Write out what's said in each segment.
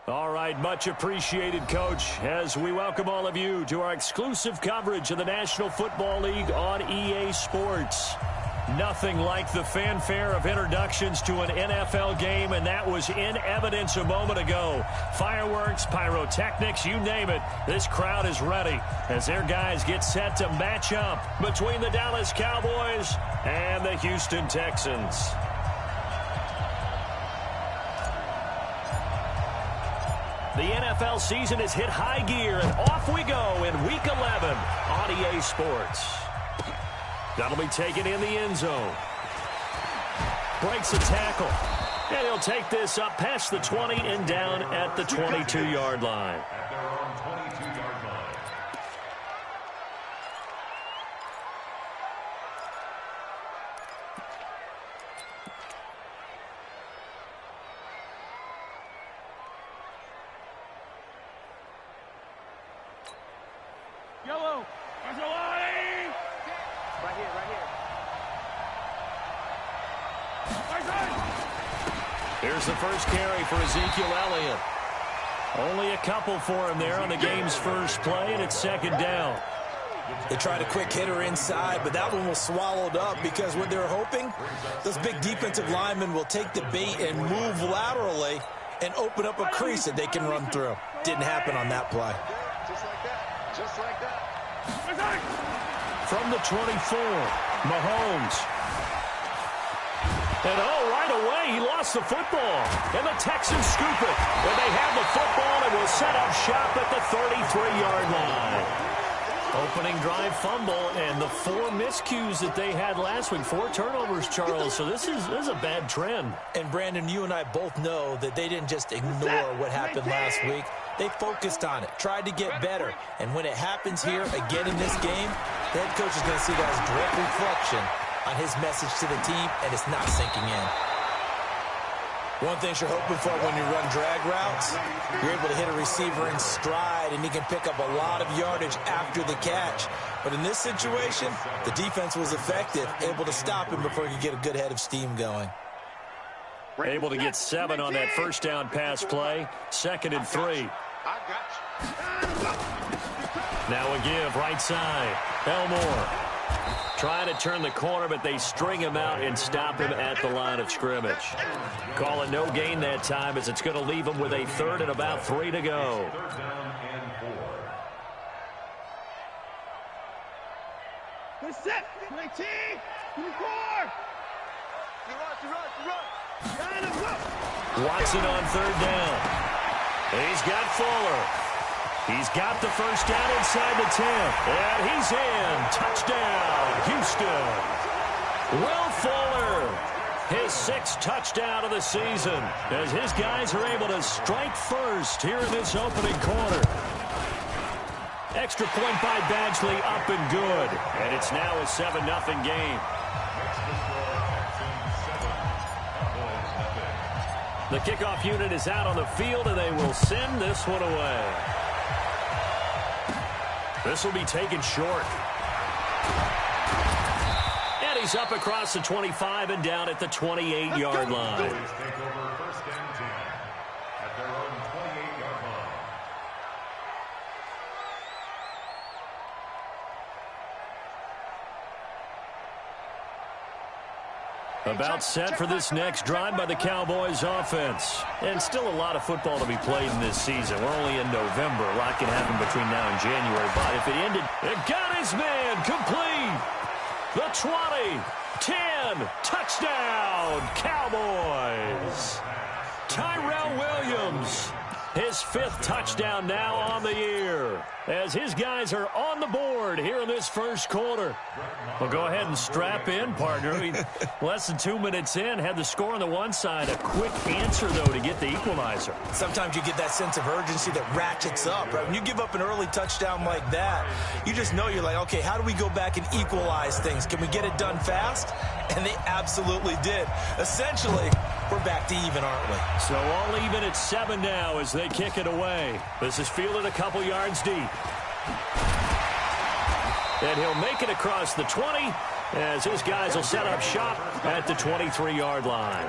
All right, much appreciated, Coach, as we welcome all of you to our exclusive coverage of the National Football League on EA Sports. Nothing like the fanfare of introductions to an NFL game, and that was in evidence a moment ago. Fireworks, pyrotechnics, you name it. This crowd is ready as their guys get set to match up between the Dallas Cowboys and the Houston Texans. The NFL season has hit high gear, and off we go in Week 11 on EA Sports. That'll be taken in the end zone. Breaks a tackle. And he'll take this up past the 20 and down at the 22-yard line. Yellow. There's a line. Right here, right here. Here's the first carry for Ezekiel Elliott. Only a couple for him there on the game's first play, and it's second down. They tried a quick hitter inside, but that one was swallowed up because what they're hoping, those big defensive linemen will take the bait and move laterally and open up a crease that they can run through. Didn't happen on that play. Just like that. Just like that. From the 24, Mahomes. And right away, he lost the football. And the Texans scoop it. And they have the football and will set up shop at the 33-yard line. Opening drive fumble, and the 4 miscues that they had last week. 4 turnovers, Charles. So this is a bad trend. And, Brandon, you and I both know that they didn't just ignore what happened last week. They focused on it, tried to get better. And when it happens here again in this game, the head coach is going to see that as direct reflection on his message to the team, and it's not sinking in. One thing you're hoping for when you run drag routes, you're able to hit a receiver in stride, and he can pick up a lot of yardage after the catch. But in this situation, the defense was effective, able to stop him before he could get a good head of steam going. Able to get 7 on that first down pass play. 2nd and 3. Now a give, right side. Elmore trying to turn the corner, but they string him out and stop him at the line of scrimmage. Call it no gain that time, as it's going to leave him with a 3rd and about 3 to go. Good set. 19. 24. Watson on 3rd down. He's got Fuller. He's got the first down inside the 10. And he's in. Touchdown, Houston. Will Fuller, his 6th touchdown of the season, as his guys are able to strike first here in this opening quarter. Extra point by Badgley, up and good. And it's now a 7-0 game. The kickoff unit is out on the field, and they will send this one away. This will be taken short. And he's up across the 25 and down at the 28-yard line. About set for this next drive by the Cowboys offense. And still a lot of football to be played in this season. We're only in November. A lot can happen between now and January. But if it ended, it got his man complete. The 20, 10, touchdown, Cowboys. Tyrell Williams, his 5th touchdown now on the year, as his guys are on the board here in this first quarter. Well, go ahead and strap in, partner. Less than 2 minutes in, had the score on the one side. A quick answer, though, to get the equalizer. Sometimes you get that sense of urgency that ratchets up, right? When you give up an early touchdown like that, you just know you're like, okay, how do we go back and equalize things? Can we get it done fast? And they absolutely did. Essentially, we're back to even, aren't we? So all even at 7 now as they kick it away. This is fielded a couple yards deep. And he'll make it across the 20 as his guys will set up shop at the 23-yard line.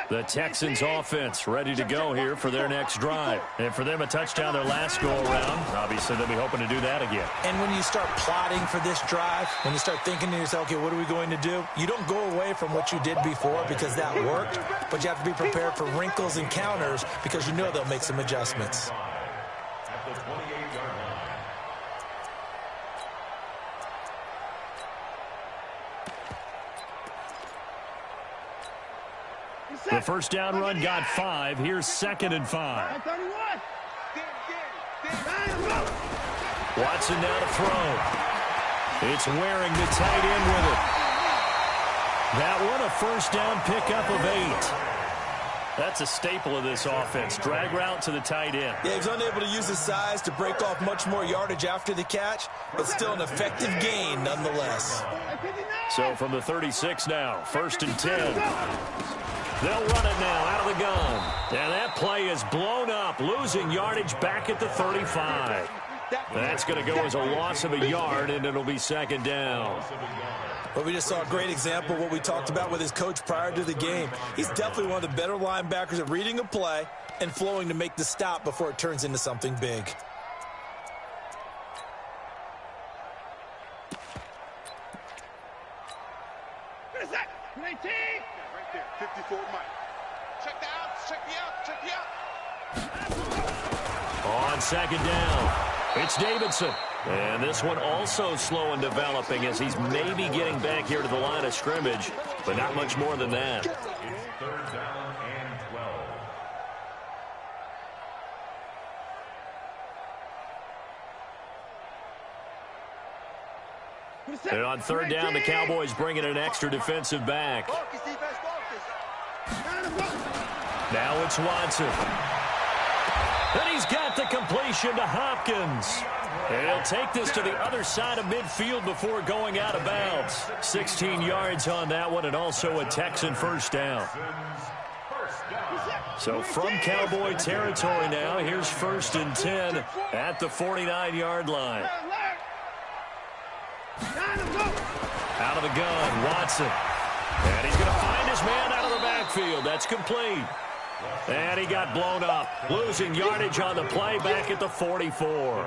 The Texans offense ready to go here for their next drive. And for them, a touchdown their last go-around. Obviously, they'll be hoping to do that again. And when you start plotting for this drive, when you start thinking to yourself, okay, what are we going to do? You don't go away from what you did before because that worked, but you have to be prepared for wrinkles and counters because you know they'll make some adjustments. The first down run got 5. Here's 2nd and 5. Watson now to throw. It's wearing the tight end with it. That one a first down pickup of 8. That's a staple of this offense. Drag route to the tight end. Yeah, he was unable to use his size to break off much more yardage after the catch, but still an effective gain nonetheless. So from the 36 now, 1st and 10. They'll run it now out of the gun. And that play is blown up, losing yardage back at the 35. That's going to go as a loss of a yard, and it'll be 2nd down. Well, we just saw a great example of what we talked about with his coach prior to the game. He's definitely one of the better linebackers at reading a play and flowing to make the stop before it turns into something big. Right there, 54 Mike. Check the outs, check the out, check the out. On 2nd down, it's Davidson. And this one also slow and developing as he's maybe getting back here to the line of scrimmage, but not much more than that. It's 3rd down and 12. And on 3rd down, the Cowboys bringing an extra defensive back. Now it's Watson. And he's got the completion to Hopkins. And he'll take this to the other side of midfield before going out of bounds. 16 yards on that one, and also a Texan first down. So from Cowboy territory now, here's 1st and 10 at the 49-yard line. Out of the gun, Watson. And he's going to find his man out of the backfield. That's complete. And he got blown up, losing yardage on the play back at the 44.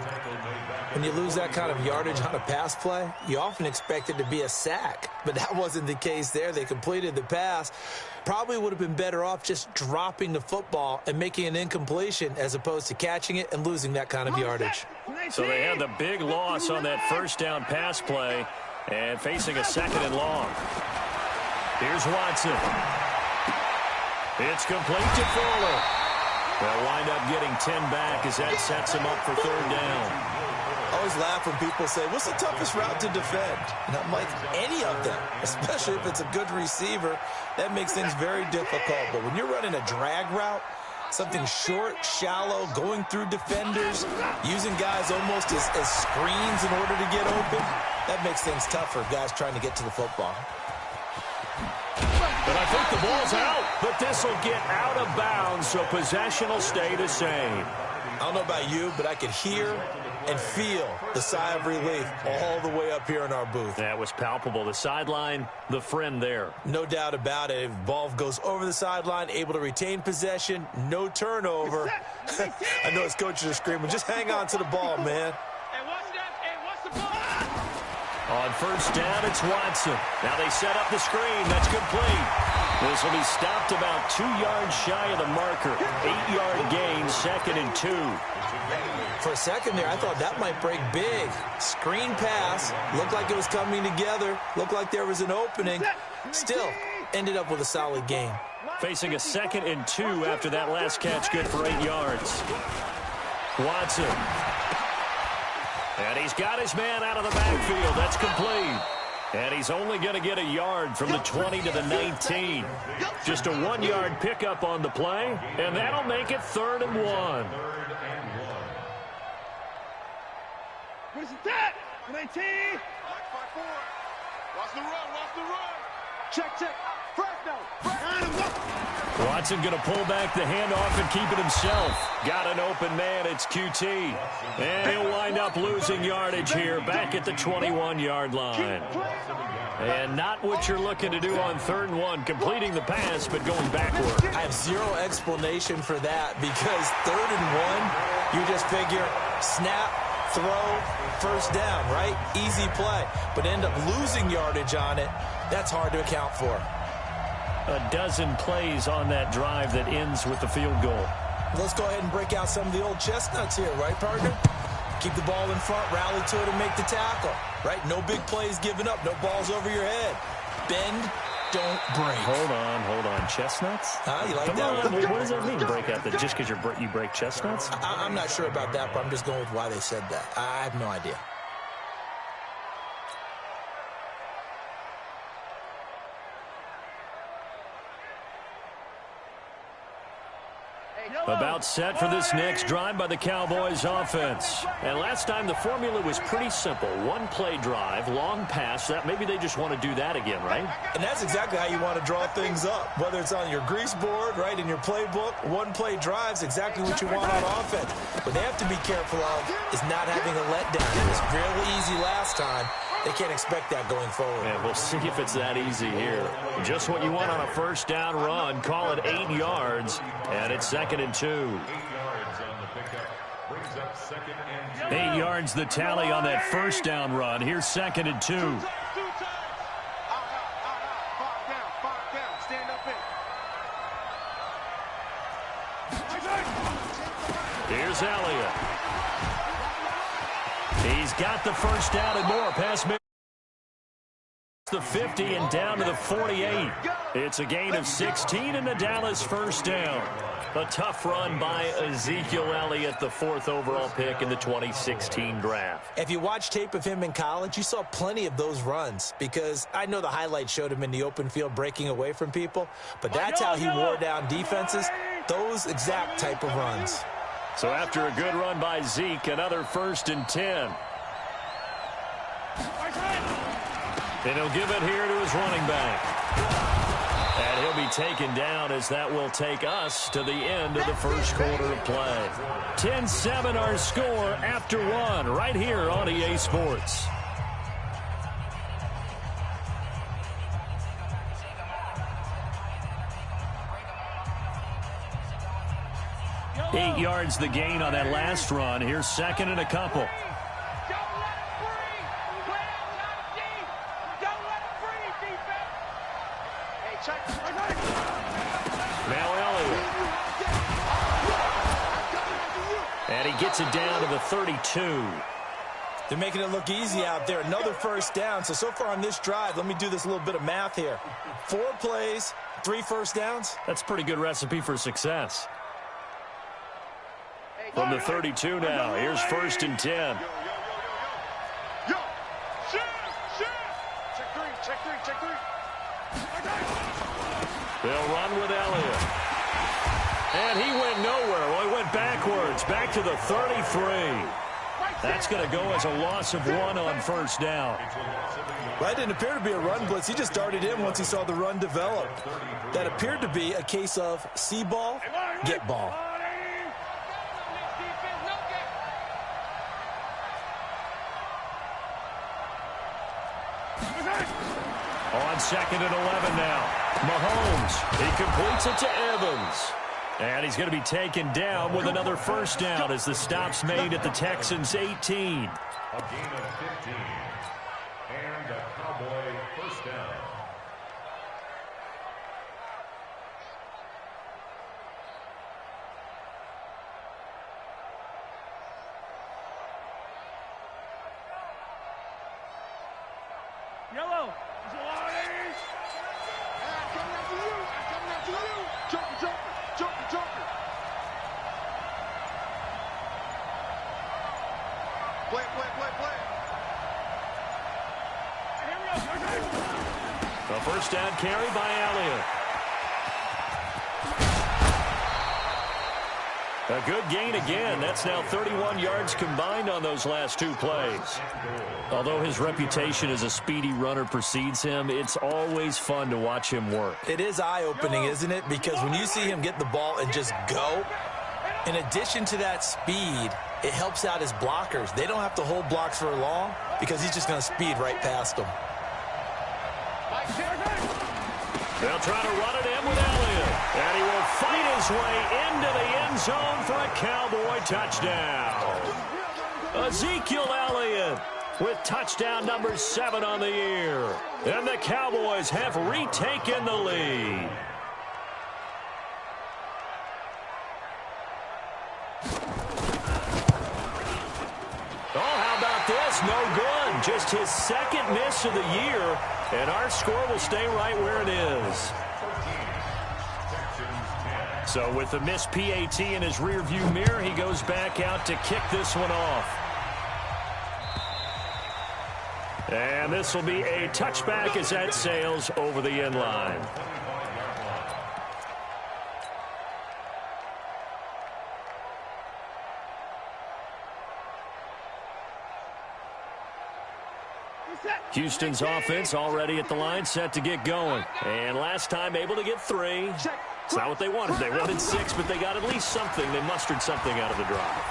When you lose that kind of yardage on a pass play, you often expect it to be a sack. But that wasn't the case there. They completed the pass. Probably would have been better off just dropping the football and making an incompletion as opposed to catching it and losing that kind of yardage. So they had the big loss on that first down pass play and facing a 2nd and long. Here's Watson. It's complete to Fuller. They'll wind up getting 10 back as that sets him up for 3rd down. I always laugh when people say, what's the toughest route to defend? And I'm like, any of them, especially if it's a good receiver. That makes things very difficult. But when you're running a drag route, something short, shallow, going through defenders, using guys almost as screens in order to get open, that makes things tough for guys trying to get to the football. But I think the ball's out, but this will get out of bounds, so possession will stay the same. I don't know about you, but I could hear and feel the sigh of relief all the way up here in our booth. That was palpable. The sideline, the friend there. No doubt about it. If ball goes over the sideline, able to retain possession, no turnover. I know his coaches are screaming, just hang on to the ball, man. On 1st down, it's Watson. Now they set up the screen. That's complete. This will be stopped about 2 yards shy of the marker. 8-yard gain, 2nd and 2. For a second there, I thought that might break big. Screen pass. Looked like it was coming together. Looked like there was an opening. Still, ended up with a solid gain. Facing a 2nd and 2 after that last catch, good for 8 yards. Watson. And he's got his man out of the backfield. That's complete. And he's only going to get a yard from the 20 to the 19. Just a 1-yard pickup on the play, and that'll make it 3rd and 1. Where's that? 19. Watch the run, watch the run. Check. First down. Watson going to pull back the handoff and keep it himself. Got an open man. It's QT. And he'll wind up up losing yardage here back at the 21-yard line. And not what you're looking to do on 3rd and 1, completing the pass, but going backward. I have zero explanation for that because 3rd and 1, you just figure snap, throw, first down, right? Easy play. But end up losing yardage on it. That's hard to account for. A dozen plays on that drive that ends with the field goal. Let's go ahead and break out some of the old chestnuts here, right, partner? Keep the ball in front, rally to it, and make the tackle, right? No big plays given up, no balls over your head. Bend, don't break. Hold on. Chestnuts? You like Come that on. one? What does that mean, break out? That just because you break chestnuts? I'm not sure about that, but I'm just going with why they said that. I have no idea. About set for this next drive by the Cowboys offense. And last time the formula was pretty simple. One play drive, long pass. That maybe they just want to do that again, right? And that's exactly how you want to draw things up. Whether it's on your grease board, right, in your playbook, one play drive's exactly what you want on offense. What they have to be careful of is not having a letdown. It was real easy last time. They can't expect that going forward. Yeah, we'll see if it's that easy here. Just what you want on a first down run. Call it 8 yards, and it's 2nd and 2. 8 yards on the pickup. Brings up 2nd and 2. 8 yards the tally on that first down run. Here's 2nd and 2. Out. Five down. Stand up in. Here's Elliott. He's got the first down and more. Pass the 50 and down to the 48. It's a gain of 16 and the Dallas first down. A tough run by Ezekiel Elliott, the 4th overall pick in the 2016 draft. If you watch tape of him in college, you saw plenty of those runs because I know the highlights showed him in the open field breaking away from people, but that's how he wore down defenses, those exact type of runs. So after a good run by Zeke, another 1st and 10. And he'll give it here to his running back. And he'll be taken down as that will take us to the end of the first quarter of play. 10-7 our score after 1 right here on EA Sports. Eight yards the gain on that last run. Here's 2nd and a couple. Now Elliott. And he gets it down to the 32. They're making it look easy out there. Another first down. So far on this drive, let me do this little bit of math here. 4 plays, 3 first downs. That's a pretty good recipe for success. From the 32 now, here's 1st and 10. Yo. Check three. They'll run with Elliott. And he went nowhere. Well, he went backwards, back to the 33. That's going to go as a loss of 1 on first down. Well, that didn't appear to be a run blitz. He just darted in once he saw the run develop. That appeared to be a case of see ball, get ball. On 2nd and 11 now. Mahomes, he completes it to Evans. And he's going to be taken down with another first down as the stop's made at the Texans' 18. A gain of 15. And a Cowboy first down. Yellow. I'm coming after you. Joker. Play. A first down carry by Elliott. A good gain again. That's now 31 yards combined on those last 2 plays. Although his reputation as a speedy runner precedes him, it's always fun to watch him work. It is eye-opening, isn't it? Because when you see him get the ball and just go, in addition to that speed, it helps out his blockers. They don't have to hold blocks for long because he's just going to speed right past them. They'll try to run it in with Elliott. And he will fight his way into the end zone for a Cowboy touchdown. Ezekiel Elliott with touchdown number 7 on the year. And the Cowboys have retaken the lead. Oh, how about this? No good. Just his second miss of the year, and our score will stay right where it is. So with the missed PAT in his rearview mirror, he goes back out to kick this one off. And this will be a touchback as that sails over the end line. Houston's offense already at the line, set to get going. And last time able to get 3. It's not what they wanted. They wanted 6, but they got at least something. They mustered something out of the drive.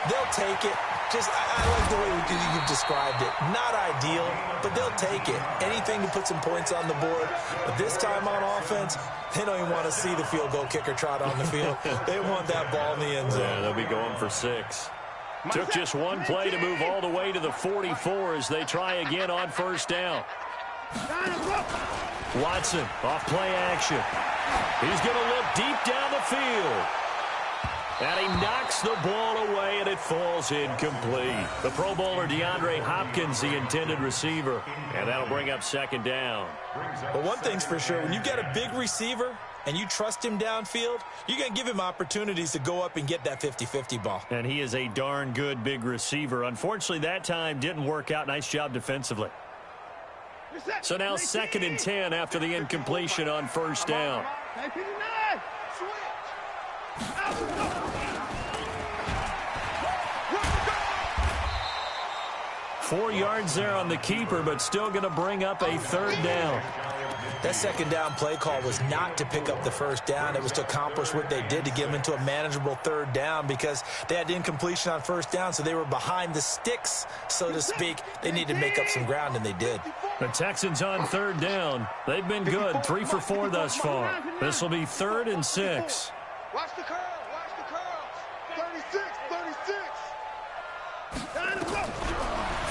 They'll take it. I like the way you've described it. Not ideal, but they'll take it. Anything to put some points on the board. But this time on offense, they don't even want to see the field goal kicker trot on the field. They want that ball in the end zone. Yeah, they'll be going for 6. Took just one play to move all the way to the 44 as they try again on first down. Watson off play action. He's going to look deep down the field. And he knocks the ball away, and it falls incomplete. The Pro Bowler DeAndre Hopkins, the intended receiver. And that'll bring up second down. But one thing's for sure, when you've got a big receiver and you trust him downfield, you're going to give him opportunities to go up and get that 50-50 ball. And he is a darn good big receiver. Unfortunately, that time didn't work out. Nice job defensively. So now 2nd and 10 after the incompletion on first down. 4 yards there on the keeper, but still going to bring up a 3rd down. That second down play call was not to pick up the first down. It was to accomplish what they did to get them into a manageable 3rd down because they had incompletion on first down, so they were behind the sticks, so to speak. They needed to make up some ground, and they did. The Texans on 3rd down. They've been good, 3 for 4 thus far. This will be 3rd and 6. Watch the curl. Watch the curls. 36, 36.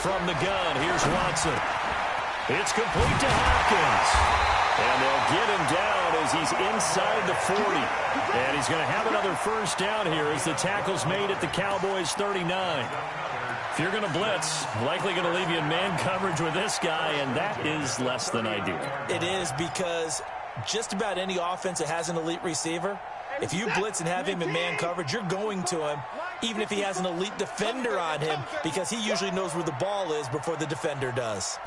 From the gun, here's Watson. It's complete to Hopkins. And they'll get him down as he's inside the 40. And he's going to have another first down here as the tackle's made at the Cowboys' 39. If you're going to blitz, likely going to leave you in man coverage with this guy, and that is less than ideal. It is because just about any offense that has an elite receiver, if you blitz and have him in man coverage, you're going to him, even if he has an elite defender on him, because he usually knows where the ball is before the defender does.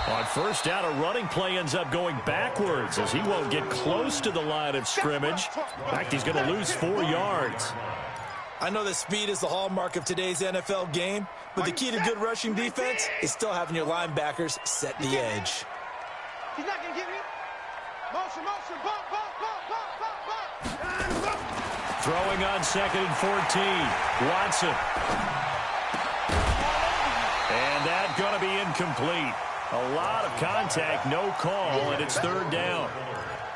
On first down, a running play ends up going backwards as he won't get close to the line of scrimmage. In fact, he's going to lose 4 yards. I know that speed is the hallmark of today's NFL game, but the key to good rushing defense is still having your linebackers set the edge. He's not going to give you. Motion, bump, bump. Throwing on 2nd and 14. Watson. And that's going to be incomplete. A lot of contact, no call, and it's 3rd down.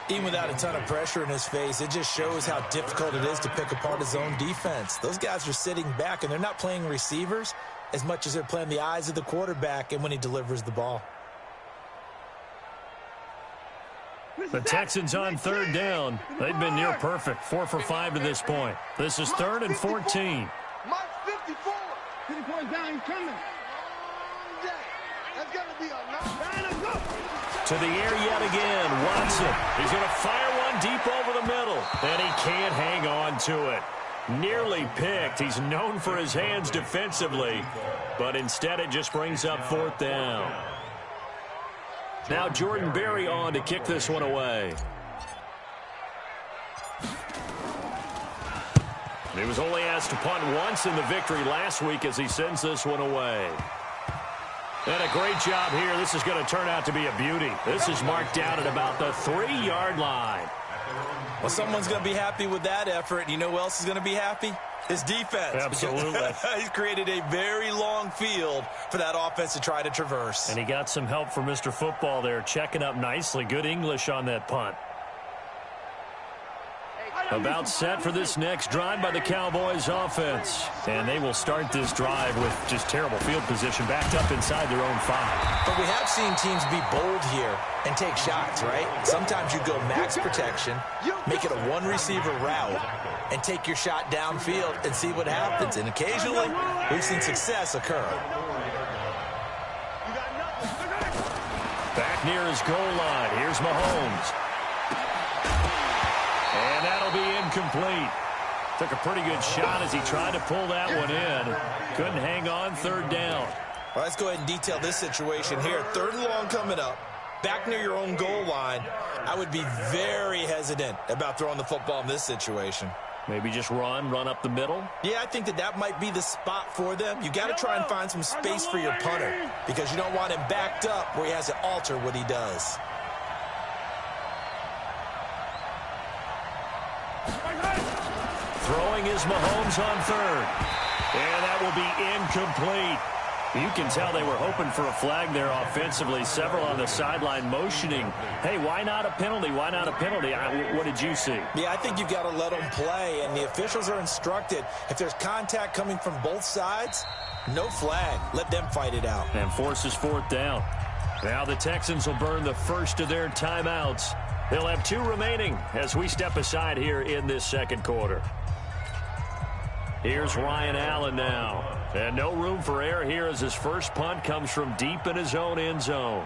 Even without a ton of pressure in his face, it just shows how difficult it is to pick apart his own defense. Those guys are sitting back, and they're not playing receivers as much as they're playing the eyes of the quarterback and when he delivers the ball. The Texans on 3rd down. They've been near perfect, 4 for 5 to this point. This is 3rd and 14. Mike 54. 50 points down, he's coming. That's got to be a lot. To the air yet again, Watson. He's going to fire one deep over the middle, and he can't hang on to it. Nearly picked. He's known for his hands defensively, but instead it just brings up 4th down. Now Jordan Berry on to kick this one away. He was only asked to punt once in the victory last week as he sends this one away. And a great job here. This is going to turn out to be a beauty. This is marked down at about the 3-yard line. Well, someone's going to be happy with that effort. You know who else is going to be happy? His defense. Absolutely. He's created a very long field for that offense to try to traverse. And he got some help from Mr. Football there, checking up nicely. Good English on that punt. About set for this next drive by the Cowboys offense. And they will start this drive with just terrible field position, backed up inside their own 5. But we have seen teams be bold here and take shots, right? Sometimes you go max protection, make it a one-receiver route, and take your shot downfield and see what happens. And occasionally, we've seen success occur. Back near his goal line. Here's Mahomes. And that'll be incomplete. Took a pretty good shot as he tried to pull that one in. Couldn't hang on, third down. Well, let's go ahead and detail this situation here. 3rd and long coming up. Back near your own goal line. I would be very hesitant about throwing the football in this situation. Maybe just run up the middle. Yeah, I think that might be the spot for them. You got to try and find some space for your punter because you don't want him backed up where he has to alter what he does. Throwing is Mahomes on 3rd. And that will be incomplete. You can tell they were hoping for a flag there offensively. Several on the sideline motioning. Hey, why not a penalty? Why not a penalty? What did you see? Yeah, I think you've got to let them play, and the officials are instructed. If there's contact coming from both sides, no flag. Let them fight it out. And forces 4th down. Now the Texans will burn the first of their timeouts. They'll have 2 remaining as we step aside here in this second quarter. Here's Ryan Allen now. And no room for error here as his first punt comes from deep in his own end zone.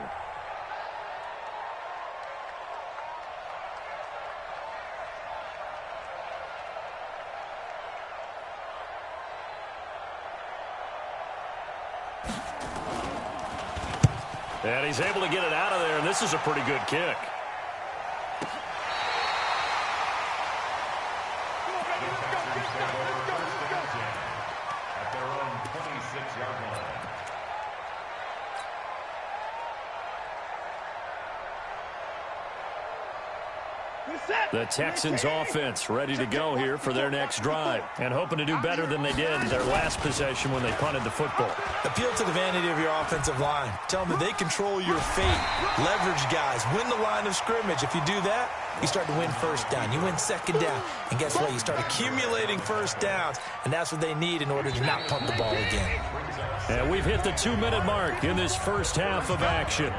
And he's able to get it out of there, and this is a pretty good kick. The Texans offense ready to go here for their next drive and hoping to do better than they did their last possession when they punted the football. Appeal to the vanity of your offensive line. Tell them that they control your fate. Leverage guys. Win the line of scrimmage. If you do that, you start to win first down. You win second down. And guess what? You start accumulating first downs, and that's what they need in order to not punt the ball again. And we've hit the 2-minute mark in this first half of action.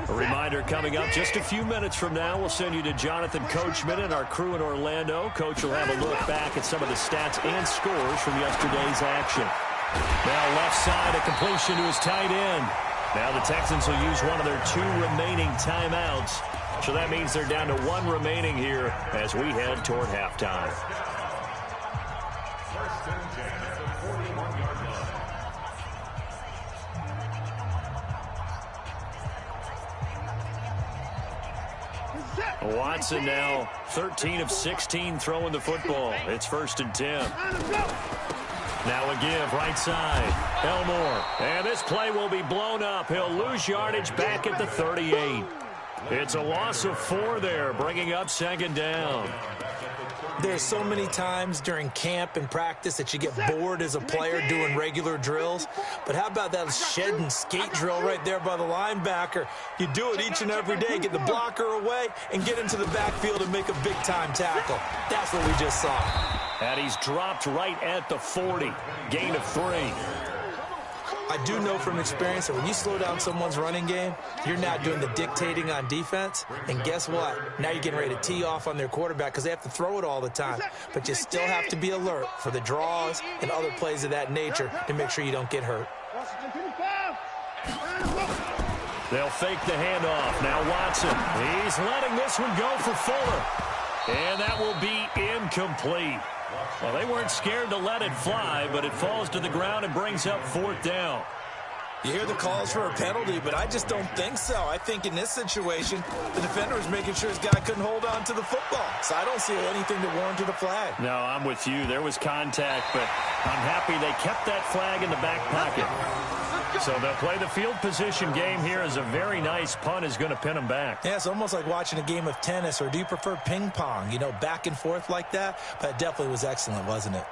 A reminder coming up just a few minutes from now, we'll send you to Jonathan Coachman and our crew in Orlando. Coach will have a look back at some of the stats and scores from yesterday's action. Now left side, a completion to his tight end. Now the Texans will use one of their 2 remaining timeouts. So that means they're down to 1 remaining here as we head toward halftime. Watson now 13 of 16 throwing the football. It's 1st and 10. Now a give right side. Elmore. And this play will be blown up. He'll lose yardage back at the 38. It's a loss of 4 there, bringing up 2nd down. There's so many times during camp and practice that you get bored as a player doing regular drills. But how about that shed and skate drill right there by the linebacker? You do it each and every day. Get the blocker away and get into the backfield and make a big-time tackle. That's what we just saw. And he's dropped right at the 40. Gain of 3. I do know from experience that when you slow down someone's running game, you're not doing the dictating on defense. And guess what? Now you're getting ready to tee off on their quarterback because they have to throw it all the time. But you still have to be alert for the draws and other plays of that nature to make sure you don't get hurt. They'll fake the handoff. Now Watson. He's letting this one go for Fuller. And that will be incomplete. Well, they weren't scared to let it fly, but it falls to the ground and brings up 4th down. You hear the calls for a penalty, but I just don't think so. I think in this situation, the defender was making sure his guy couldn't hold on to the football. So I don't see anything that warranted a flag. No, I'm with you. There was contact, but I'm happy they kept that flag in the back pocket. So they'll play the field position game here as a very nice punt is going to pin them back. Yeah, it's almost like watching a game of tennis, or do you prefer ping pong? You know, back and forth like that? But it definitely was excellent, wasn't it?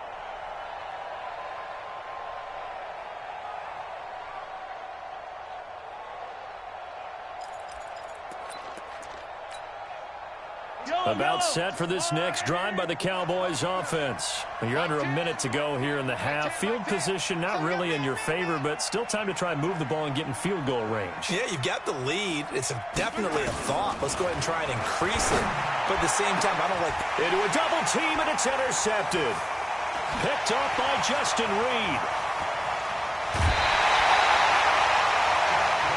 About set for this next drive by the Cowboys offense. You're under a minute to go here in the half. Field position not really in your favor, but still time to try and move the ball and get in field goal range. Yeah, you've got the lead. It's definitely a thought. Let's go ahead and try and increase it. But at the same time, I don't like... Into a double team, and it's intercepted. Picked off by Justin Reed.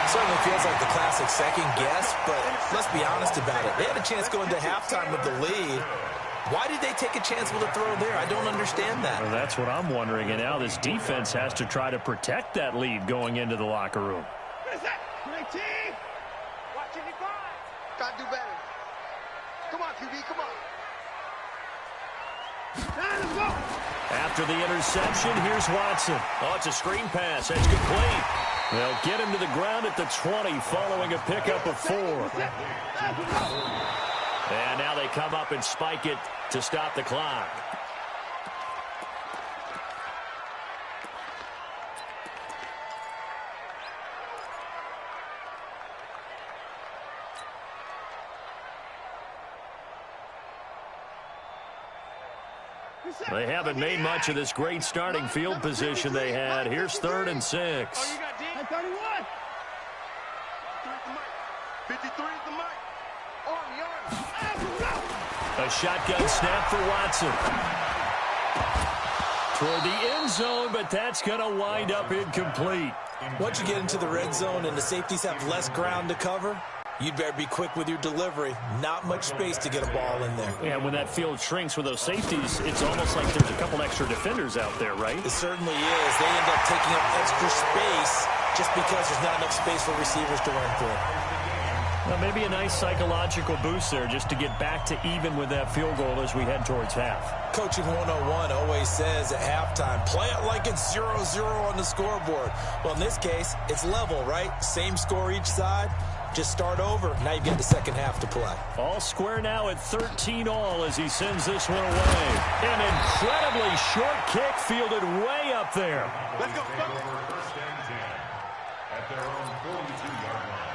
Certainly feels like the classic second guess, but let's be honest about it. They had a chance going to halftime with the lead. Why did they take a chance with a throw there? I don't understand that. Well, that's what I'm wondering, and now this defense has to try to protect that lead going into the locker room. Watch it, gotta do better. Come on, QB, come on. Let's go. After the interception, here's Watson. Oh, it's a screen pass. That's complete. They'll get him to the ground at the 20 following a pickup of 4. And now they come up and spike it to stop the clock. They haven't made much of this great starting field position they had. Here's 3rd and 6. Oh, you got D? 31. 53 is the mic. Army. A shotgun snap for Watson. Toward the end zone, but that's going to wind up incomplete. Once you get into the red zone and the safeties have less ground to cover, you'd better be quick with your delivery. Not much space to get a ball in there. Yeah, when that field shrinks with those safeties, it's almost like there's a couple extra defenders out there, right? It certainly is. They end up taking up extra space just because there's not enough space for receivers to run through. Well, maybe a nice psychological boost there just to get back to even with that field goal as we head towards half. Coaching 101 always says at halftime, play it like it's 0-0 on the scoreboard. Well, in this case, it's level, right? Same score each side. Just start over. Now you've got the second half to play. All square now at 13-all as he sends this one away. An incredibly short kick fielded way up there. Let's go. First and 10 at their own 42-yard line.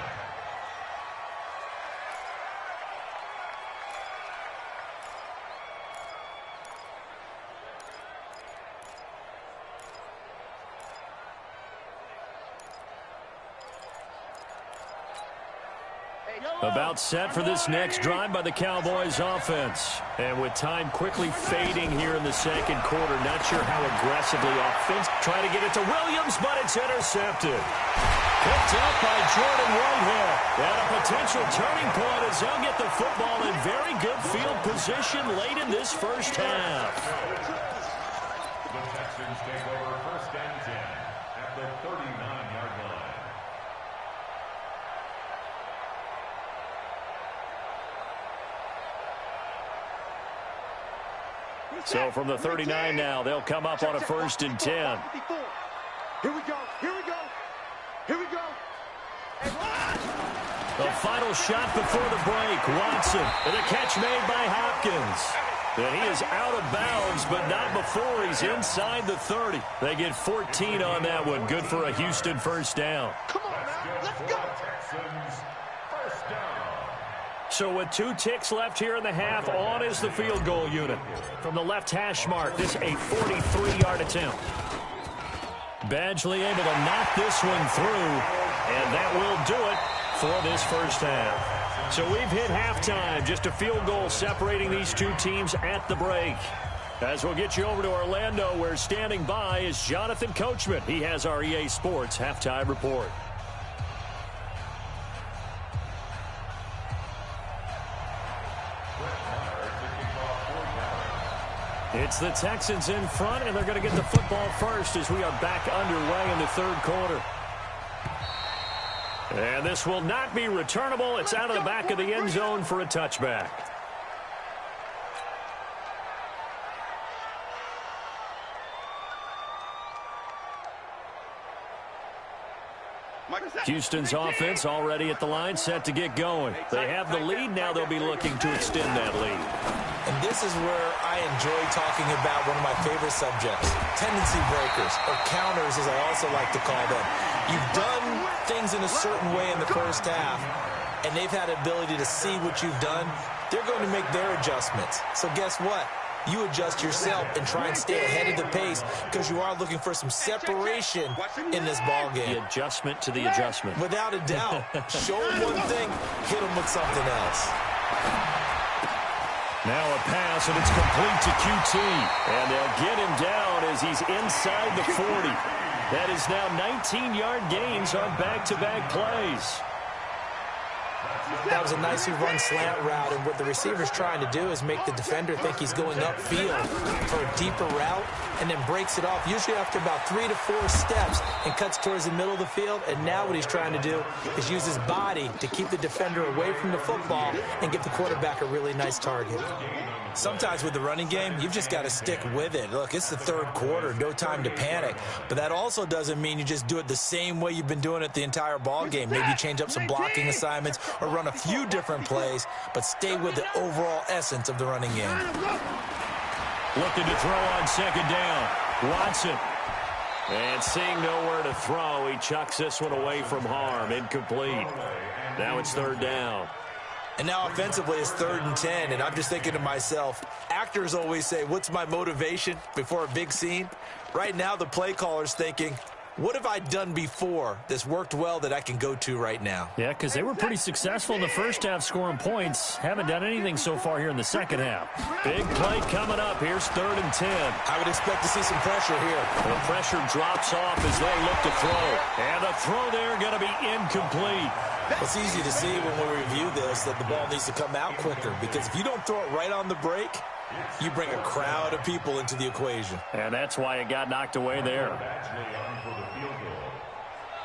About set for this next drive by the Cowboys offense. And with time quickly fading here in the second quarter, not sure how aggressively offense. Trying to get it to Williams, but it's intercepted. Picked up by Jordan Whitehead. And a potential turning point as they'll get the football in very good field position late in this first half. The Texans take over first and 10 at the 39-yard line. So from the 39 now, they'll come up on a 1st and 10. Here we go. The final shot before the break. Watson, and a catch made by Hopkins. And he is out of bounds, but not before he's inside the 30. They get 14 on that one. Good for a Houston first down. Come on now, let's go. Texans first down. So with 2 ticks left here in the half, on is the field goal unit. From the left hash mark, this a 43-yard attempt. Badgley able to knock this one through, and that will do it for this first half. So we've hit halftime, just a field goal separating these two teams at the break. As we'll get you over to Orlando, where standing by is Jonathan Coachman. He has our EA Sports halftime report. It's the Texans in front, and they're going to get the football first as we are back underway in the third quarter. And this will not be returnable. It's out of the back of the end zone for a touchback. Houston's offense already at the line, set to get going. They have the lead. Now they'll be looking to extend that lead. And this is where I enjoy talking about one of my favorite subjects, tendency breakers, or counters as I also like to call them. You've done things in a certain way in the first half, and they've had the ability to see what you've done. They're going to make their adjustments. So guess what? You adjust yourself and try and stay ahead of the pace because you are looking for some separation in this ball game. The adjustment to the adjustment. Without a doubt. Show them one thing, hit them with something else. Now a pass, and it's complete to QT. And they'll get him down as he's inside the 40. That is now 19-yard gains on back-to-back plays. That was a nicely run slant route, and what the receiver's trying to do is make the defender think he's going upfield for a deeper route and then breaks it off, usually after about 3 to 4 steps, and cuts towards the middle of the field. And now what he's trying to do is use his body to keep the defender away from the football and give the quarterback a really nice target. Sometimes with the running game, you've just got to stick with it. Look, it's the third quarter, no time to panic. But that also doesn't mean you just do it the same way you've been doing it the entire ball game. Maybe change up some blocking assignments or run a few different plays, but stay with the overall essence of the running game. Looking to throw on second down. Watson. And seeing nowhere to throw, he chucks this one away from harm. Incomplete. Now it's third down. And now offensively it's 3rd and 10, and I'm just thinking to myself, actors always say, what's my motivation before a big scene? Right now the play caller's thinking, what have I done before that's worked well that I can go to right now? Yeah, because they were pretty successful in the first half scoring points. Haven't done anything so far here in the second half. Big play coming up. Here's 3rd and 10. I would expect to see some pressure here. The pressure drops off as they look to throw. And the throw there going to be incomplete. It's easy to see when we review this that the ball needs to come out quicker, because if you don't throw it right on the break, you bring a crowd of people into the equation. And that's why it got knocked away there. Actually on for the field goal.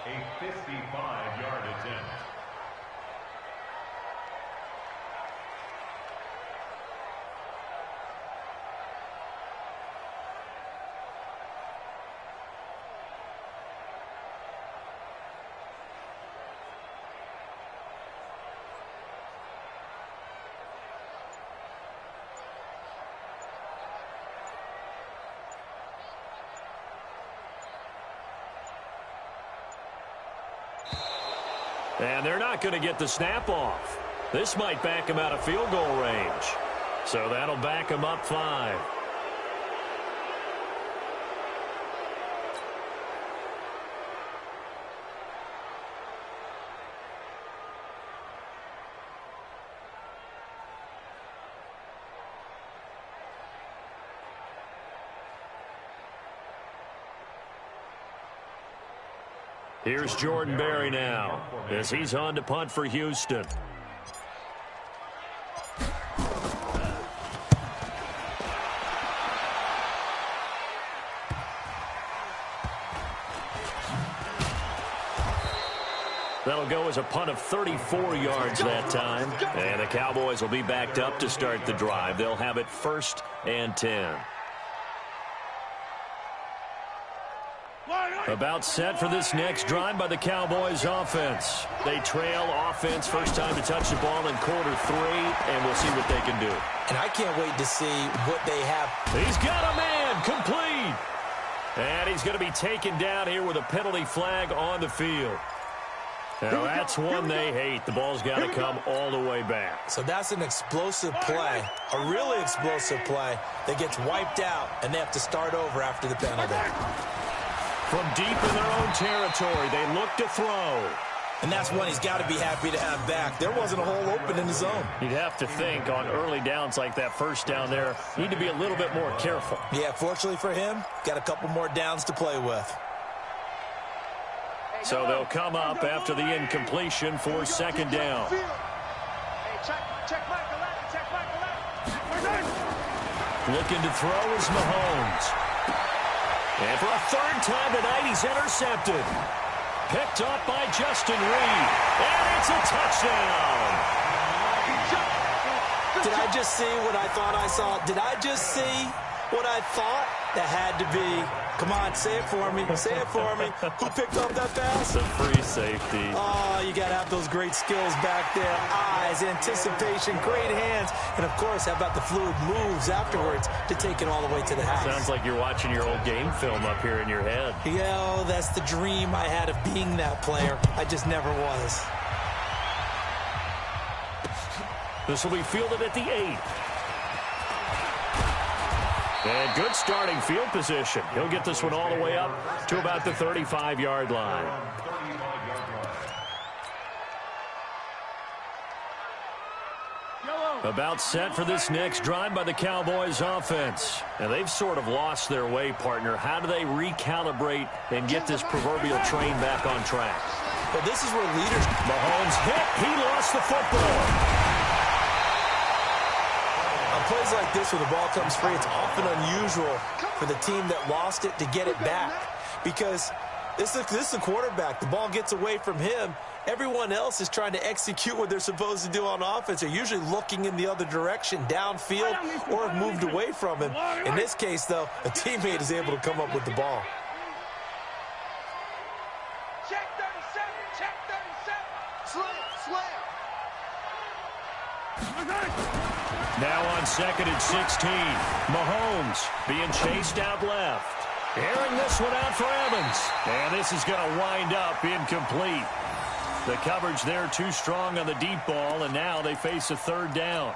A 55-yard attempt. And they're not going to get the snap off. This might back him out of field goal range. So that'll back him up 5. Here's Jordan Berry now as he's on to punt for Houston. That'll go as a punt of 34 yards that time. And the Cowboys will be backed up to start the drive. They'll have it 1st and 10. About set for this next drive by the Cowboys offense. They trail offense, first time to touch the ball in quarter 3, and we'll see what they can do. And I can't wait to see what they have. He's got a man, complete. And he's going to be taken down here with a penalty flag on the field. Now that's one they hate. The ball's got to come all the way back. So that's an explosive play, a really explosive play that gets wiped out, and they have to start over after the penalty. From deep in their own territory, they look to throw. And that's one he's got to be happy to have back. There wasn't a hole open in the zone. You'd have to think on early downs like that first down there, need to be a little bit more careful. Yeah, fortunately for him, got a couple more downs to play with. So they'll come up after the incompletion for second down. Looking to throw is Mahomes. And for a 3rd time tonight, he's intercepted. picked up by Justin Reed. And it's a touchdown. Did I just see what I thought I saw? Did I just see what I thought? That had to be. Come on, say it for me. Say it for me. Who picked up that pass? The free safety. Oh, you got to have those great skills back there. Eyes, anticipation, great hands. And, of course, how about the fluid moves afterwards to take it all the way to the house? Sounds like you're watching your old game film up here in your head. Yeah, oh, that's the dream I had of being that player. I just never was. This will be fielded at the 8. And good starting field position. He'll get this one all the way up to about the 35-yard line. About set for this next drive by the Cowboys offense. And they've sort of lost their way, partner. How do they recalibrate and get this proverbial train back on track? Well, this is where leaders... Mahomes hit. He lost the football. On plays like this where the ball comes free, it's often unusual for the team that lost it to get it back. Because this is the quarterback. The ball gets away from him. Everyone else is trying to execute what they're supposed to do on offense. They're usually looking in the other direction, downfield, or have moved away from him. In this case, though, a teammate is able to come up with the ball. Check 37. Check 37. Slam. Now on 2nd and 16. Mahomes being chased out left. Airing this one out for Evans. And this is going to wind up incomplete. The coverage there too strong on the deep ball, and now they face a 3rd down.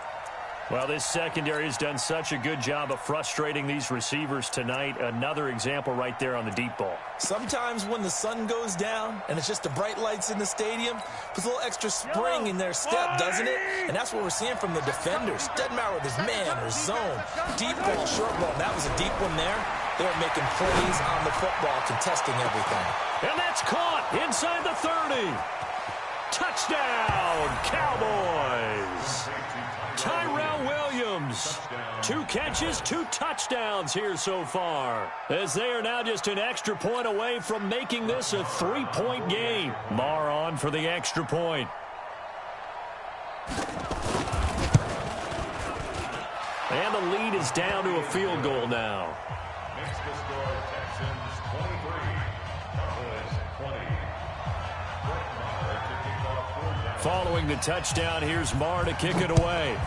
Well, this secondary has done such a good job of frustrating these receivers tonight. Another example right there on the deep ball. Sometimes when the sun goes down and it's just the bright lights in the stadium, puts a little extra spring in their step, doesn't it? And that's what we're seeing from the defenders. Doesn't matter whether it's man or zone. Deep ball, short ball. That was a deep one there. They're making plays on the football, contesting everything. And that's caught inside the 30. Touchdown, Cowboys. Tyrell Williams, 2 catches, 2 touchdowns here so far, as they are now just an extra point away from making this a 3-point game. Marr on for the extra point. And the lead is down to a field goal now. Makes the score Texans 23, Cowboys 20. Following the touchdown, here's Marr to kick it away.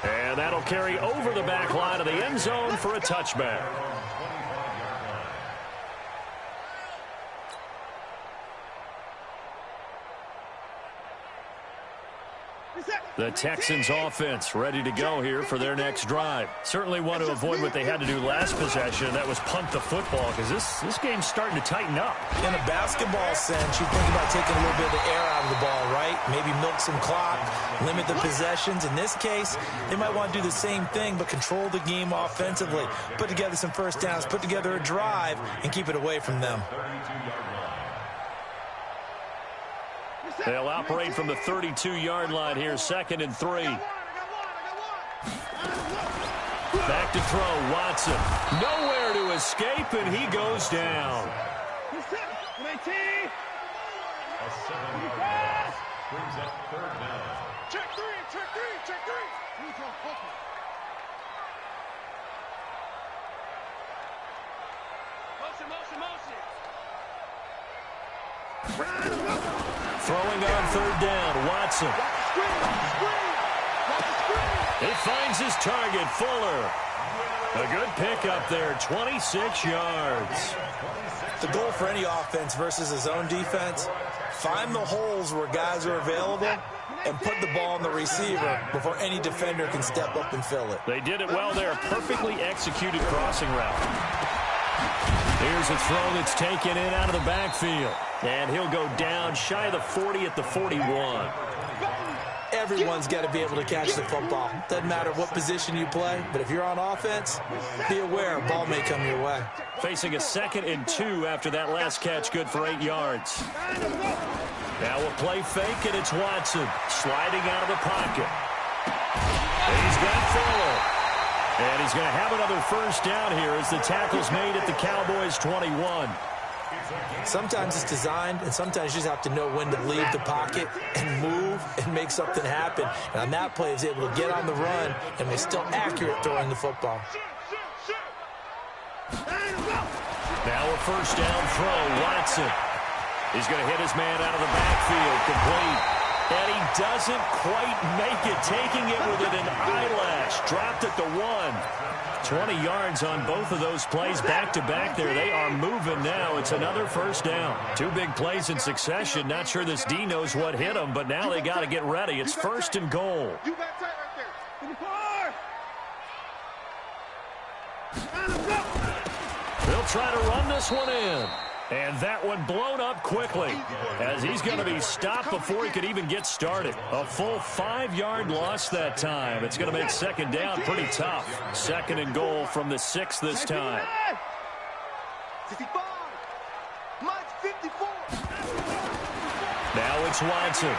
And that'll carry over the back line of the end zone for a touchback. The Texans offense ready to go here for their next drive. Certainly want to avoid what they had to do last possession, and that was punt the football, because this game's starting to tighten up. In a basketball sense, you think about taking a little bit of the air out of the ball, right? Maybe milk some clock, limit the possessions. In this case, they might want to do the same thing, but control the game offensively. Put together some first downs, put together a drive, and keep it away from them. They'll operate from the 32-yard line here, 2nd and 3. Back to throw, Watson. Nowhere to escape, and he goes down. A 7-yard loss brings up 3rd down. Check 3. Check 3. Check 3. Motion. Throwing on 3rd down, Watson. He finds his target, Fuller. A good pickup there, 26 yards. The goal for any offense versus his own defense, find the holes where guys are available and put the ball on the receiver before any defender can step up and fill it. They did it well there, perfectly executed crossing route. Here's a throw that's taken in out of the backfield. And he'll go down shy of the 40 at the 41. Everyone's got to be able to catch the football. Doesn't matter what position you play, but if you're on offense, be aware a ball may come your way. Facing a 2nd and 2 after that last catch, good for 8 yards. Now we'll play fake, and it's Watson sliding out of the pocket. He's got Fuller. And he's going to have another first down here as the tackle's made at the Cowboys' 21. Sometimes it's designed, and sometimes you just have to know when to leave the pocket and move and make something happen. And on that play, he was able to get on the run and was still accurate throwing the football. Now a first down throw, Watson. He's going to hit his man out of the backfield, complete. And he doesn't quite make it, taking it within an eyelash. Dropped at the 1. 20 yards on both of those plays back-to-back there. They are moving now. It's another first down. 2 big plays in succession. Not sure this D knows what hit him, but now they got to get ready. It's first and goal. You got tight right there. They'll try to run this one in. And that one blown up quickly as he's going to be stopped before he could even get started. A full 5-yard loss that time. It's going to make second down pretty tough. Second and goal from the 6 this time. 55. Mike 54. Now it's Watson.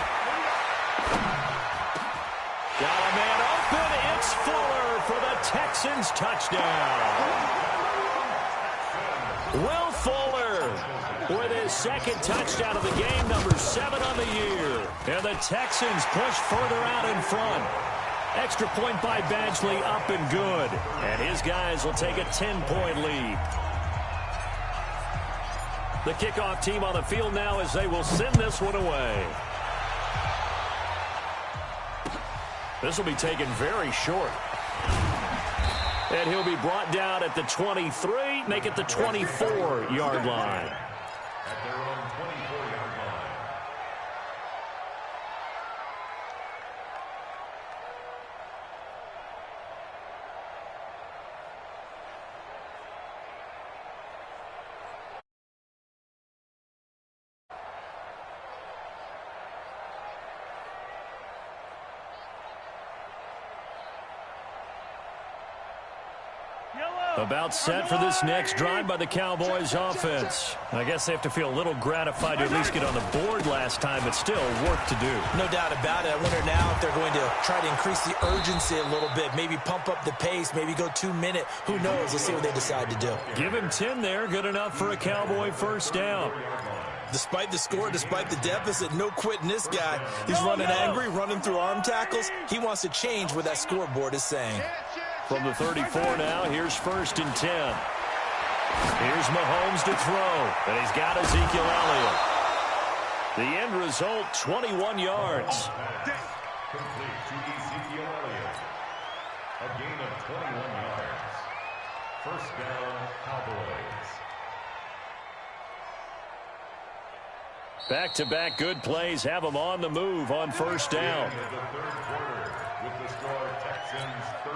Got a man open. It's Fuller for the Texans touchdown. Will Fuller with his second touchdown of the game, number 7 on the year. And the Texans push further out in front. Extra point by Badgley, up and good. And his guys will take a 10-point lead. The kickoff team on the field now as they will send this one away. This will be taken very short. And he'll be brought down at the 23, make it the 24-yard line. At their own 24-yard line. About set for this next drive by the Cowboys offense. I guess they have to feel a little gratified to at least get on the board last time, but still work to do. No doubt about it. I wonder now if they're going to try to increase the urgency a little bit, maybe pump up the pace, maybe go 2-minute. Who knows? Let's see what they decide to do. Give him 10 there. Good enough for a Cowboy first down. Despite the score, despite the deficit, no quitting this guy. He's running angry, running through arm tackles. He wants to change what that scoreboard is saying. From the 34 now, here's first and 10. Here's Mahomes to throw, and he's got Ezekiel Elliott. The end result, 21 yards. Complete to Ezekiel Elliott. A gain of 21 yards. First down, Cowboys. Back-to-back good plays have them on the move on first down. The third quarter with the score Texans 30.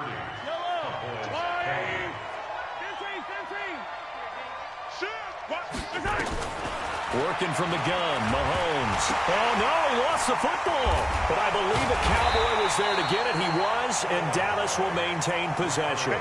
Working from the gun, Mahomes. Oh, no, he lost the football. But I believe a Cowboy was there to get it. He was, and Dallas will maintain possession.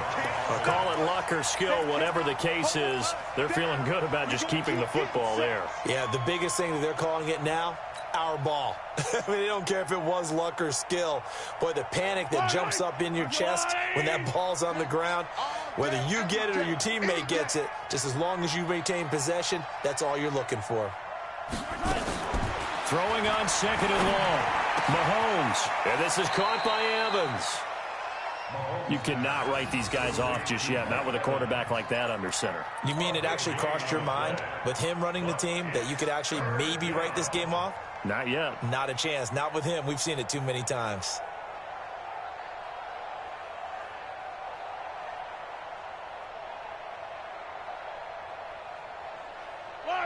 Call it luck or skill, whatever the case is. They're feeling good about just keeping the football there. Yeah, the biggest thing that they're calling it now, our ball. I mean, they don't care if it was luck or skill. Boy, the panic that jumps up in your chest when that ball's on the ground, whether you get it or your teammate gets it, just as long as you maintain possession, that's all you're looking for. Throwing on second and long. Mahomes. And this is caught by Evans. You cannot write these guys off just yet, not with a quarterback like that under center. You mean it actually crossed your mind with him running the team that you could actually maybe write this game off? Not yet. Not a chance. Not with him. We've seen it too many times.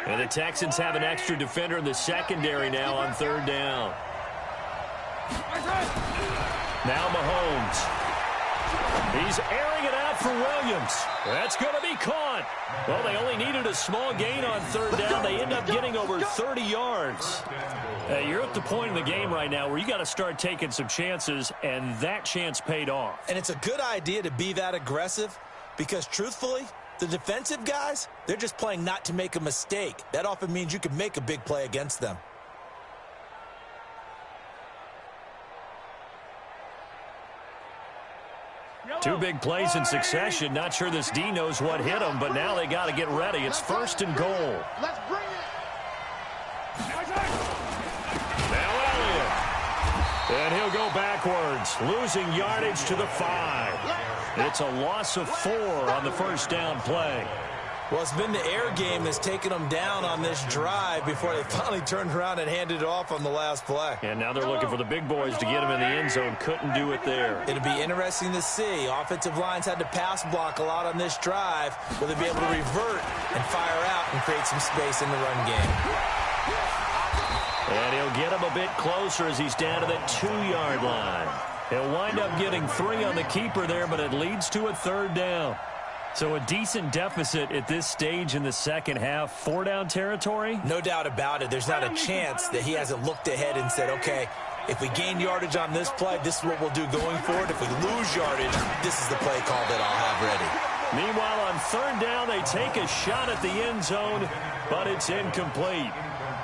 And the Texans have an extra defender in the secondary now on third down. Now Mahomes. He's airing it out for Williams. That's going to be caught. Well, they only needed a small gain on third down. They end up getting over 30 yards. You're at the point in the game right now where you got to start taking some chances, and that chance paid off. And it's a good idea to be that aggressive because, truthfully, the defensive guys, they're just playing not to make a mistake. That often means you can make a big play against them. Two big plays in succession. Not sure this D knows what hit him, but now they got to get ready. It's first and goal. Let's bring it. Now Elliott. And he'll go backwards, losing yardage to the 5. It's a loss of 4 on the first down play. Well, it's been the air game that's taken them down on this drive before they finally turned around and handed it off on the last play. And now they're looking for the big boys to get him in the end zone. Couldn't do it there. It'll be interesting to see. Offensive lines had to pass block a lot on this drive. Will they be able to revert and fire out and create some space in the run game? And he'll get him a bit closer as he's down to the 2-yard line. He'll wind up getting 3 on the keeper there, but it leads to a third down. So a decent deficit at this stage in the second half. 4-down territory? No doubt about it. There's not a chance that he hasn't looked ahead and said, okay, if we gain yardage on this play, this is what we'll do going forward. If we lose yardage, this is the play call that I'll have ready. Meanwhile, on third down, they take a shot at the end zone, but it's incomplete.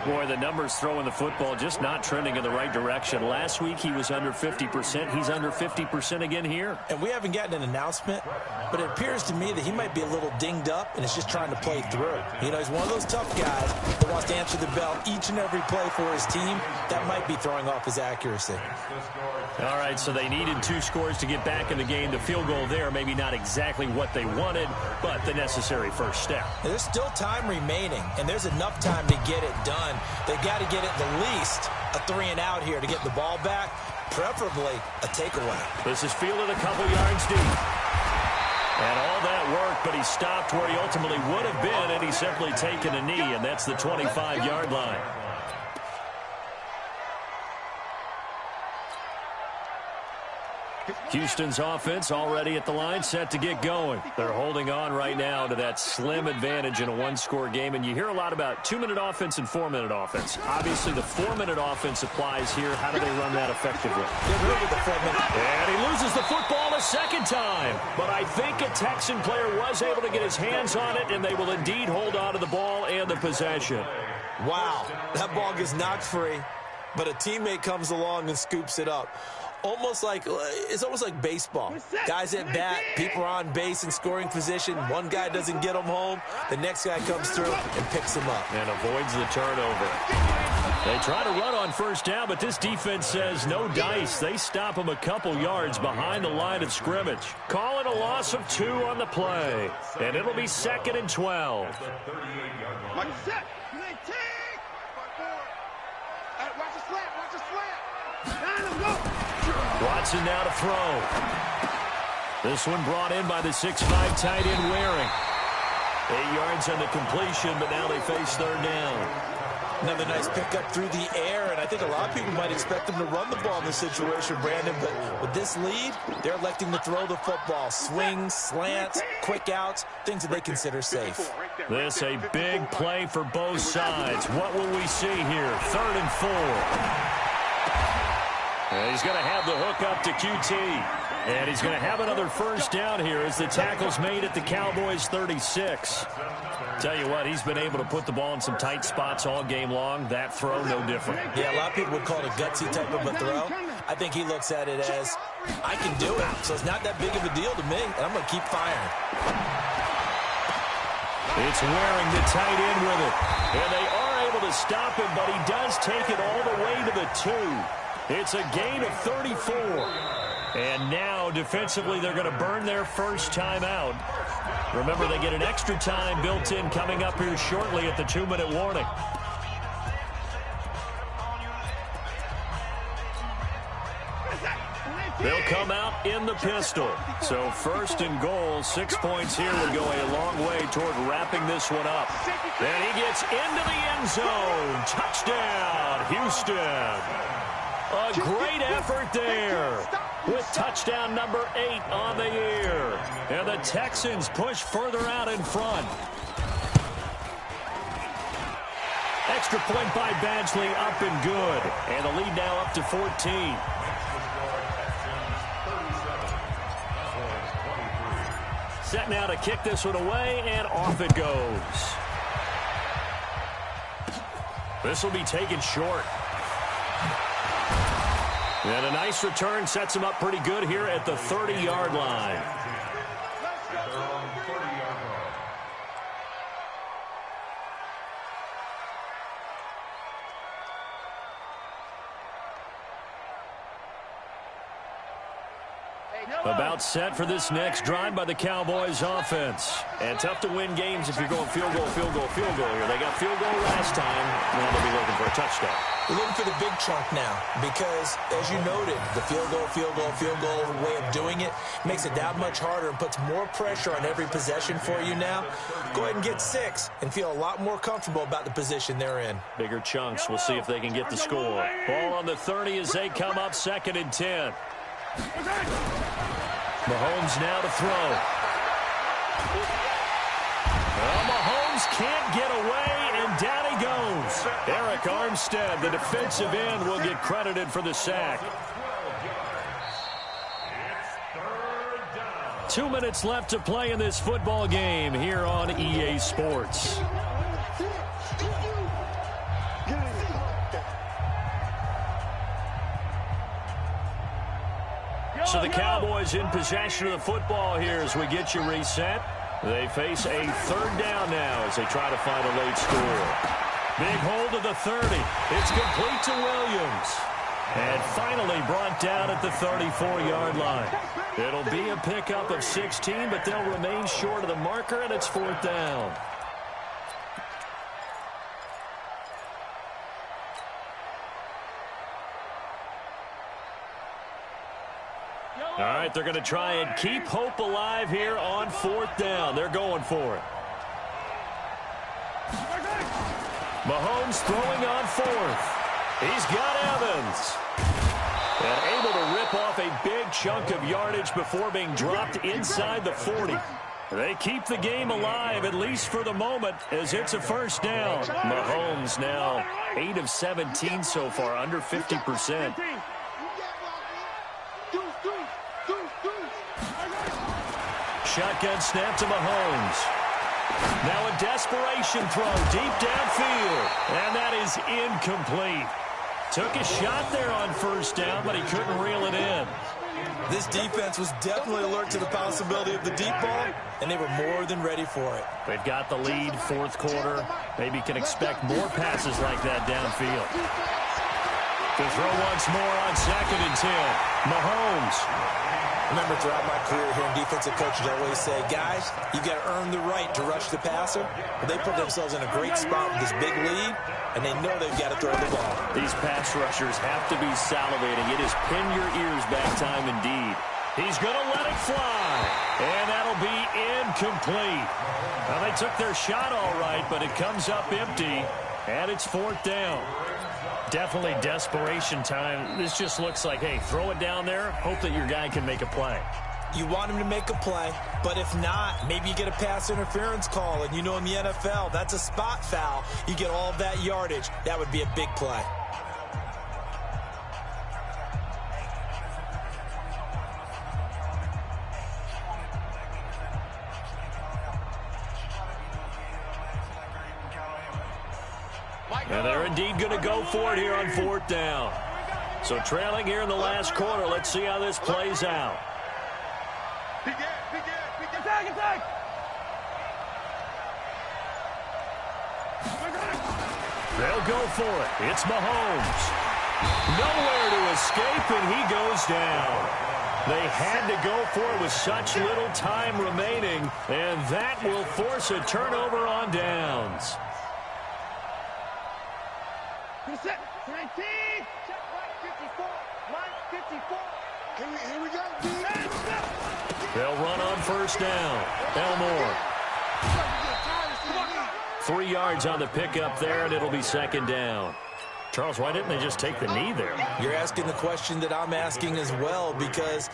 Boy, the numbers throwing the football just not trending in the right direction. Last week, he was under 50%. He's under 50% again here. And we haven't gotten an announcement, but it appears to me that he might be a little dinged up and is just trying to play through. You know, he's one of those tough guys that wants to answer the bell each and every play for his team. That might be throwing off his accuracy. All right, so they needed 2 scores to get back in the game. The field goal there, maybe not exactly what they wanted, but the necessary first step. There's still time remaining, and there's enough time to get it done. They got to get at the least a 3-and-out here to get the ball back, preferably a takeaway. This is fielded a couple yards deep. And all that work, but he stopped where he ultimately would have been, and he's simply taken a knee, and that's the 25-yard line. Houston's offense already at the line, set to get going. They're holding on right now to that slim advantage in a 1-score game. And you hear a lot about 2-minute offense and 4-minute offense. Obviously, the 4-minute offense applies here. How do they run that effectively? And he loses the football a second time. But I think a Texan player was able to get his hands on it, and they will indeed hold on to the ball and the possession. Wow, that ball gets knocked free, but a teammate comes along and scoops it up. It's almost like baseball. Guys at bat, people are on base in scoring position. One guy doesn't get them home. The next guy comes through and picks him up. And avoids the turnover. They try to run on first down, but this defense says no dice. They stop him a couple yards behind the line of scrimmage. Call it a loss of 2 on the play. And it'll be 2nd and 12. Watch the slant. Watch the slant. Watson now to throw. This one brought in by the 6'5 tight end Waring. 8 yards on the completion, but now they face third down. Another nice pickup through the air, and I think a lot of people might expect them to run the ball in this situation, Brandon, but with this lead, they're electing to throw the football. Swings, slants, quick outs, things that they consider safe. This a big play for both sides. What will we see here? 3rd and 4. And he's going to have the hook up to QT. And he's going to have another first down here as the tackle's made at the Cowboys' 36. Tell you what, he's been able to put the ball in some tight spots all game long. That throw, no different. Yeah, a lot of people would call it a gutsy type of a throw. I think he looks at it as, I can do it. So it's not that big of a deal to me, and I'm going to keep firing. It's Waring, the tight end, with it. And they are able to stop him, but he does take it all the way to the 2. It's a gain of 34. And now, defensively, they're going to burn their first time out. Remember, they get an extra time built in coming up here shortly at the 2-minute warning. They'll come out in the pistol. So 1st and goal, 6 points here would go a long way toward wrapping this one up. And he gets into the end zone. Touchdown, Houston. A great effort there with touchdown number 8 on the year. And the Texans push further out in front. Extra point by Badgley, up and good. And the lead now up to 14. Set now to kick this one away, and off it goes. This will be taken short. And a nice return sets him up pretty good here at the 30-yard line. About set for this next drive by the Cowboys offense. And tough to win games if you're going field goal, field goal, field goal here. They got field goal last time. Now they'll be looking for a touchdown. They're looking for the big chunk now because, as you noted, the field goal way of doing it makes it that much harder and puts more pressure on every possession for you now. Go ahead and get 6 and feel a lot more comfortable about the position they're in. Bigger chunks. We'll see if they can get the score. Ball on the 30 as they come up 2nd and 10. Mahomes now to throw. Well, Mahomes can't get away, and down he goes. Eric Armstead, the defensive end, will get credited for the sack. 2 minutes left to play in this football game here on EA Sports. So the Cowboys in possession of the football here as we get you reset. They face a 3rd down now as they try to find a late score. Big hold of the 30. It's complete to Williams. And finally brought down at the 34-yard line. It'll be a pickup of 16, but they'll remain short of the marker, and it's 4th down. All right, they're going to try and keep hope alive here on 4th down. They're going for it. Mahomes throwing on 4th. He's got Evans. And able to rip off a big chunk of yardage before being dropped inside the 40. They keep the game alive, at least for the moment, as it's a 1st down. Mahomes now 8 of 17 so far, under 50%. Shotgun snap to Mahomes. Now a desperation throw deep downfield. And that is incomplete. Took a shot there on 1st down, but he couldn't reel it in. This defense was definitely alert to the possibility of the deep ball, and they were more than ready for it. They've got the lead, 4th quarter. Maybe can expect more passes like that downfield. To throw once more on 2nd and 10. Mahomes. Remember, throughout my career here in defensive coaches, I always say, guys, you got to earn the right to rush the passer. But they put themselves in a great spot with this big lead, and they know they've got to throw the ball. These pass rushers have to be salivating. It is pin your ears back time indeed. He's going to let it fly, and that'll be incomplete. Well, they took their shot all right, but it comes up empty, and it's 4th down. Definitely desperation time. This just looks like, hey, throw it down there, hope that your guy can make a play. You want him to make a play, but if not, maybe you get a pass interference call, and you know in the NFL, that's a spot foul. You get all of that yardage. That would be a big play. And they're indeed going to go for it here on 4th down. So trailing here in the last quarter. Let's see how this plays out. Attack! They'll go for it. It's Mahomes. Nowhere to escape, and he goes down. They had to go for it with such little time remaining, and that will force a turnover on downs. Set. 19. Check line 54. Line 54. Here we go. They'll run on 1st down. Elmore. 3 yards on the pickup there, and it'll be 2nd down. Charles, why didn't they just take the knee there? You're asking the question that I'm asking as well, because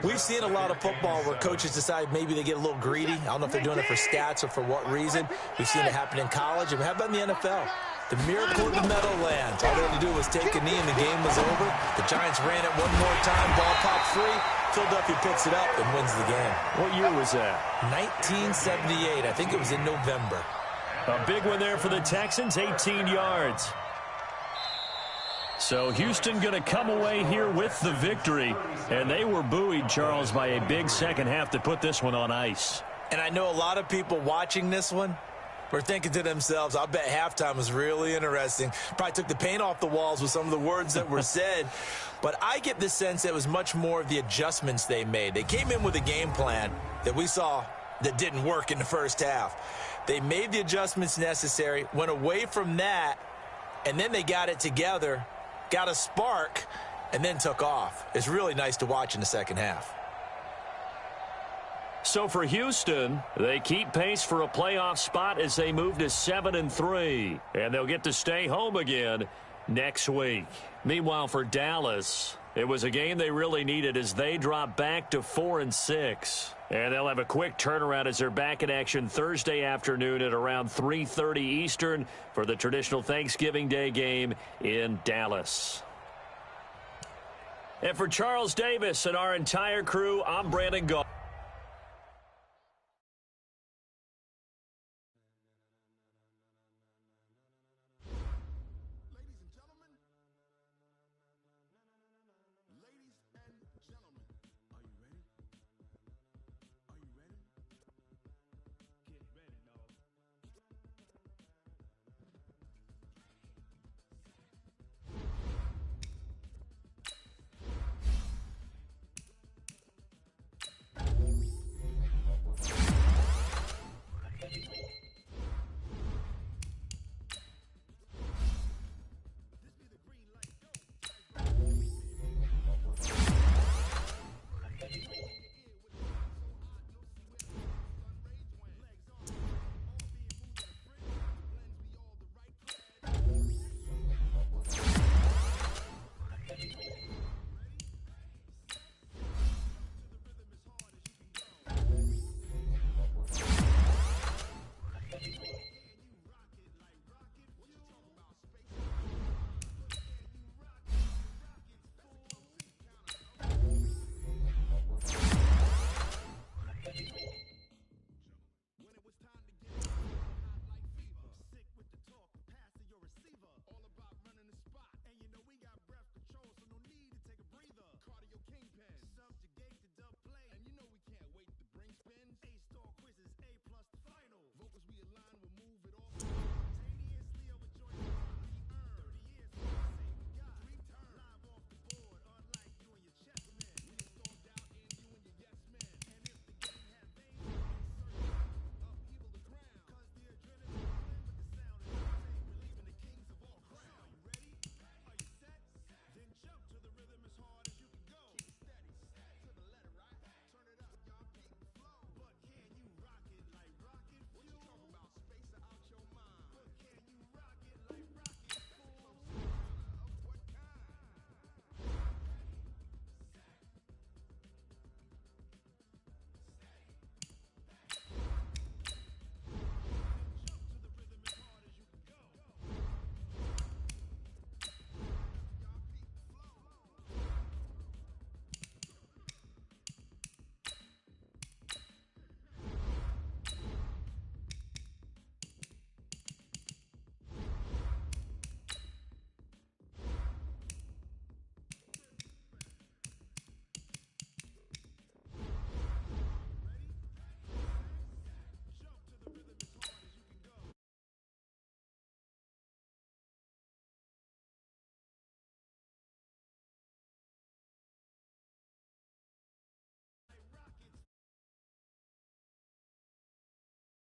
we've seen a lot of football where coaches decide maybe they get a little greedy. I don't know if they're doing it for stats or for what reason. We've seen it happen in college, and how about in the NFL? The miracle of the Meadowlands. All they had to do was take a knee, and the game was over. The Giants ran it one more time. Ball popped free. Philadelphia picks it up and wins the game. What year was that? 1978. I think it was in November. A big one there for the Texans, 18 yards. So Houston going to come away here with the victory. And they were buoyed, Charles, by a big second half to put this one on ice. And I know a lot of people watching this one were thinking to themselves, I bet halftime was really interesting. Probably took the paint off the walls with some of the words that were said. But I get the sense that it was much more of the adjustments they made. They came in with a game plan that we saw that didn't work in the first half. They made the adjustments necessary, went away from that, and then they got it together, got a spark, and then took off. It's really nice to watch in the second half. So for Houston, they keep pace for a playoff spot as they move to 7-3. And they'll get to stay home again next week. Meanwhile, for Dallas, it was a game they really needed as they drop back to 4-6. And they'll have a quick turnaround as they're back in action Thursday afternoon at around 3:30 Eastern for the traditional Thanksgiving Day game in Dallas. And for Charles Davis and our entire crew, I'm Brandon Gault.